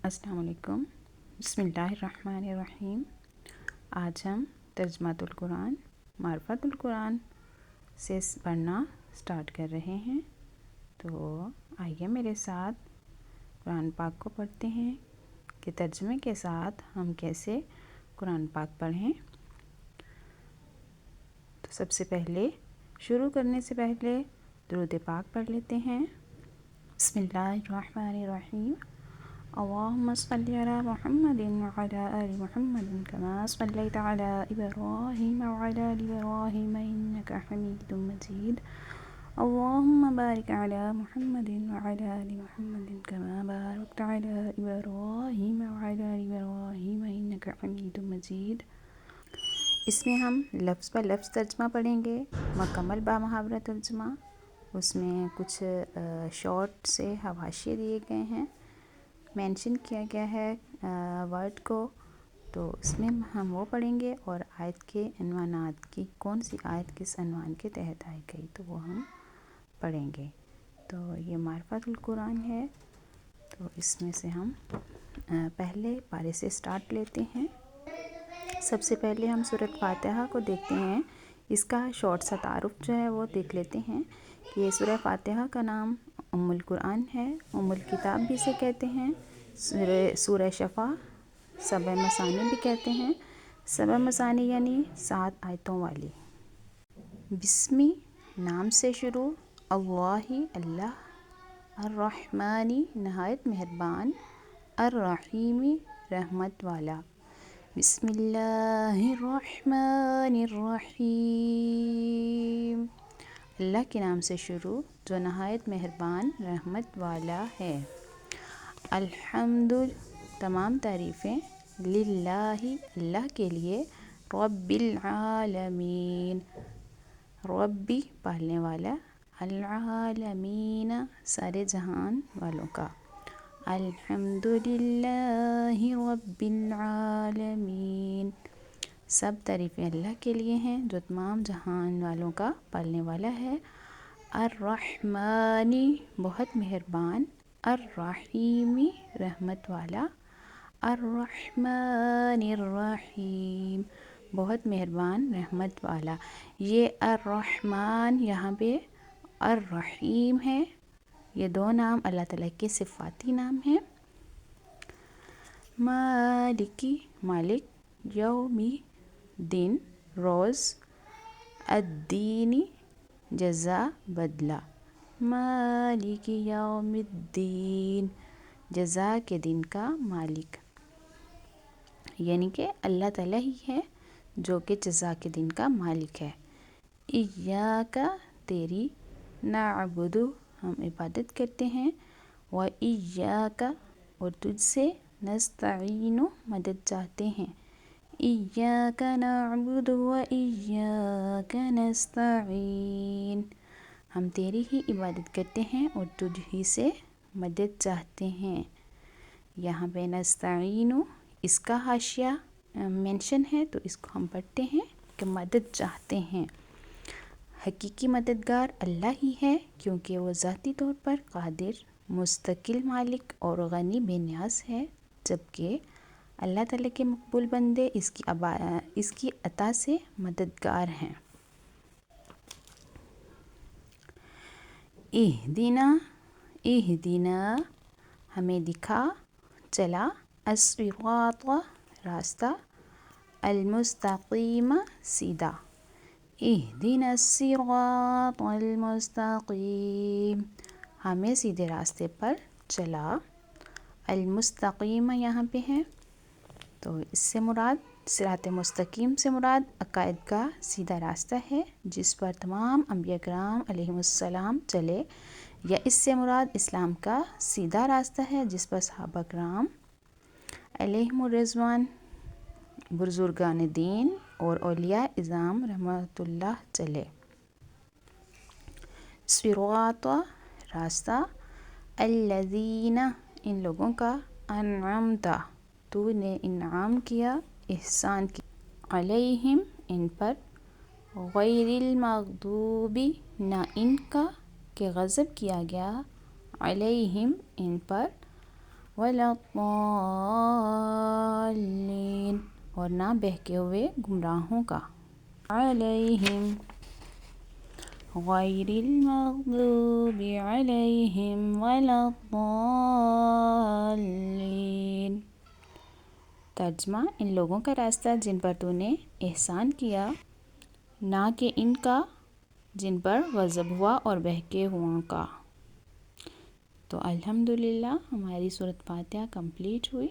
السلام علیکم۔ بسم اللہ الرحمن الرحیم۔ آج ہم ترجمۃ القرآن معرفت القرآن سے پڑھنا سٹارٹ کر رہے ہیں، تو آئیے میرے ساتھ قرآن پاک کو پڑھتے ہیں کہ ترجمے کے ساتھ ہم کیسے قرآن پاک پڑھیں۔ تو سب سے پہلے شروع کرنے سے پہلے درود پاک پڑھ لیتے ہیں۔ بسم اللہ الرحمن الرحیم۔ اللہم صلی علی محمد وعلی آل محمد کما صلیت علی ابراہیم وعلی آل ابراہیم انک حمید مجید۔ اللہم بارک علی محمد وعلی آل محمد کما بارکت علی ابراہیم وعلی آل ابراہیم انک حمید مجید۔ اس میں ہم لفظ پر لفظ ترجمہ پڑھیں گے، مکمل بامحاورہ ترجمہ۔ اس میں کچھ شارٹ سے حواشی دیے گئے ہیں، مینشن کیا گیا ہے ورڈ کو، تو اس میں ہم وہ پڑھیں گے، اور آیت کے عنوانات کی کون سی آیت کس عنوان کے تحت آئی گئی تو وہ ہم پڑھیں گے۔ تو یہ معرفت القرآن ہے، تو اس میں سے ہم پہلے پارے سے سٹارٹ لیتے ہیں۔ سب سے پہلے ہم سورۃ فاتحہ کو دیکھتے ہیں، اس کا شارٹ سا تعارف جو ہے وہ دیکھ لیتے ہیں کہ یہ سورہ فاتحہ کا نام ام القرآن ہے، ام الکتاب بھی اسے کہتے ہیں، سورہ شفا، سبع مثانی بھی کہتے ہیں۔ سبع مثانی یعنی 7 آیتوں والی۔ بسمی نام سے شروع، اللہ اللہ، الرحمن نہایت مہربان، الرحیم رحمت والا۔ بسم اللہ الرحمن الرحیم، اللہ کے نام سے شروع جو نہایت مہربان رحمت والا ہے۔ الحمد تمام تعریفیں، للہ اللہ کے لیے، رب العالمین ربی پالنے والا، العالمین سارے جہان والوں کا۔ الحمد للہ رب العالمین سب تعریفیں اللہ کے لیے ہیں جو تمام جہان والوں کا پالنے والا ہے۔ الرحمن بہت مہربان، الرحیم رحمت والا، الرحمن الرحیم بہت مہربان رحمت والا۔ یہ الرحمن یہاں پہ الرحیم ہے، یہ دو نام اللہ تعالیٰ کے صفاتی نام ہیں۔ مالکی مالک، یومی دن روز، الدین جزا بدلہ، مالک یوم الدین جزا کے دن کا مالک، یعنی کہ اللہ تعالیٰ ہی ہے جو کہ جزا کے دن کا مالک ہے۔ ایاک تیری، نعبد ہم عبادت کرتے ہیں، و ایاک اور تجھ سے، نستعین مدد چاہتے ہیں۔ ایاک نعبد و ایاک نستعین ہم تیری ہی عبادت کرتے ہیں اور تجھ ہی سے مدد چاہتے ہیں۔ یہاں پہ نستعین اس کا حاشیہ مینشن ہے، تو اس کو ہم پڑھتے ہیں کہ مدد چاہتے ہیں۔ حقیقی مددگار اللہ ہی ہے، کیونکہ وہ ذاتی طور پر قادر، مستقل مالک اور غنی بے نیاز ہے، جبکہ اللہ تعالیٰ کے مقبول بندے اس کی عطا سے مددگار ہیں۔ اہدنا اہدنا ہمیں دکھا، چلا، الصراط راستہ، المستقیم سیدھا، اہدنا الصراط المستقیم ہمیں سیدھے راستے پر چلا۔ المستقیم یہاں پہ ہے، تو اس سے مراد صراط مستقیم سے مراد عقائد کا سیدھا راستہ ہے جس پر تمام انبیاء کرام علیہم السلام چلے، یا اس سے مراد اسلام کا سیدھا راستہ ہے جس پر صحابہ کرام علیہم الرضوان، بزرگان دین اور اولیاء اعظام رحمۃ اللہ چلے۔ صراط راستہ، الذین ان لوگوں کا، انعمت تو نے انعام کیا، احسان کیا، علیہم ان پر، غیر المغضوب نہ ان کا کہ غضب کیا گیا، علیہم ان پر، ولا الضالین، اور نہ بہکے ہوئے گمراہوں کا، علیہم غیر المغضوب علیہم ولا الضالین۔ ترجمہ: ان لوگوں کا راستہ جن پر تو نے احسان کیا، نہ کہ ان کا جن پر غضب ہوا اور بہکے ہوں کا۔ تو الحمدللہ ہماری سورۃ فاتحہ کمپلیٹ ہوئی۔